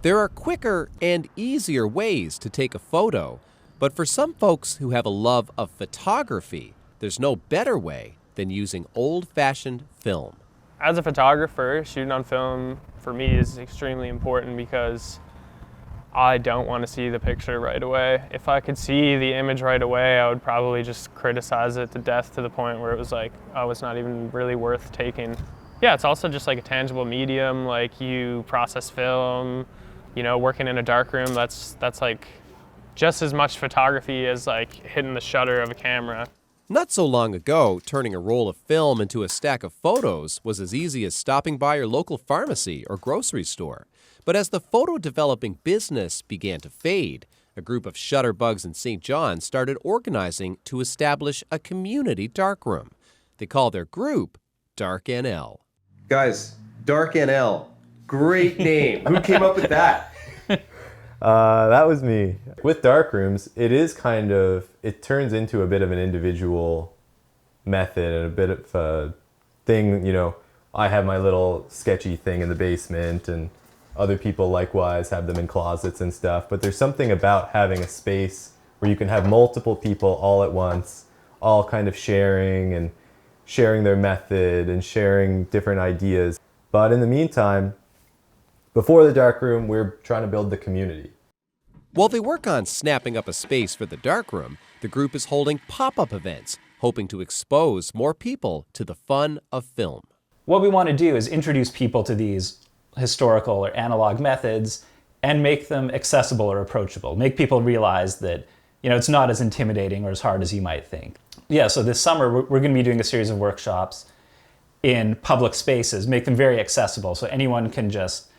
There are quicker and easier ways to take a photo, but for some folks who have a love of photography, there's no better way than using old-fashioned film. As a photographer, shooting on film for me is extremely important because I don't want to see the picture right away. If I could see the image right away, I would probably just criticize it to death to the point where it was like, oh, it's not even really worth taking. Yeah, it's also just like a tangible medium, like you process film, working in a darkroom, that's like just as much photography as like hitting the shutter of a camera. Not so long ago, turning a roll of film into a stack of photos was as easy as stopping by your local pharmacy or grocery store. But as the photo developing business began to fade, a group of shutterbugs in St. John started organizing to establish a community darkroom. They call their group Dark NL. Guys, Dark NL, great name. Who came up with that? That was me. With darkrooms, it turns into a bit of an individual method and a bit of a thing, I have my little sketchy thing in the basement and other people likewise have them in closets and stuff. But there's something about having a space where you can have multiple people all at once, all kind of sharing their method and sharing different ideas. But in the meantime, before the darkroom, we're trying to build the community. While they work on snapping up a space for the darkroom, the group is holding pop-up events, hoping to expose more people to the fun of film. What we want to do is introduce people to these historical or analog methods and make them accessible or approachable. Make people realize that, it's not as intimidating or as hard as you might think. Yeah, so this summer we're going to be doing a series of workshops in public spaces, make them very accessible so anyone can just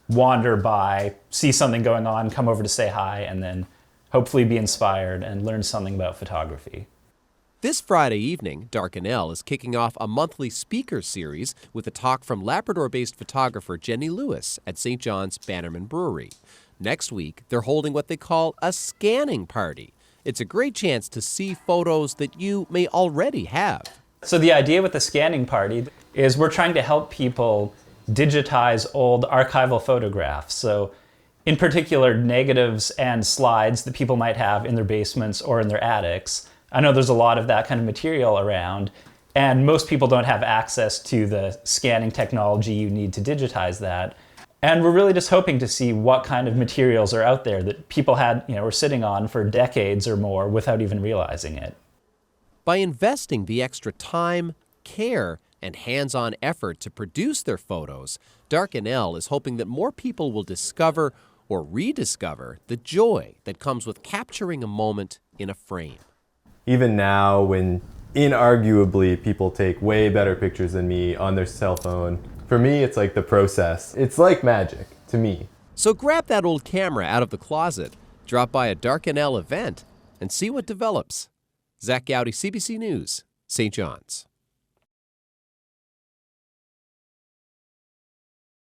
wander by, see something going on, come over to say hi, and then hopefully be inspired and learn something about photography. This Friday evening, Dark NL is kicking off a monthly speaker series with a talk from Labrador-based photographer Jenny Lewis at St. John's Bannerman Brewery. Next week, they're holding what they call a scanning party. It's a great chance to see photos that you may already have. So the idea with the scanning party is we're trying to help people digitize old archival photographs. So in particular, negatives and slides that people might have in their basements or in their attics. I know there's a lot of that kind of material around, and most people don't have access to the scanning technology you need to digitize that. And we're really just hoping to see what kind of materials are out there that people were sitting on for decades or more without even realizing it. By investing the extra time, care, and hands-on effort to produce their photos, Dark NL is hoping that more people will discover or rediscover the joy that comes with capturing a moment in a frame. Even now, when inarguably people take way better pictures than me on their cell phone, for me it's like the process. It's like magic to me. So grab that old camera out of the closet, drop by a Dark NL event, and see what develops. Zach Gowdy, CBC News, St. John's.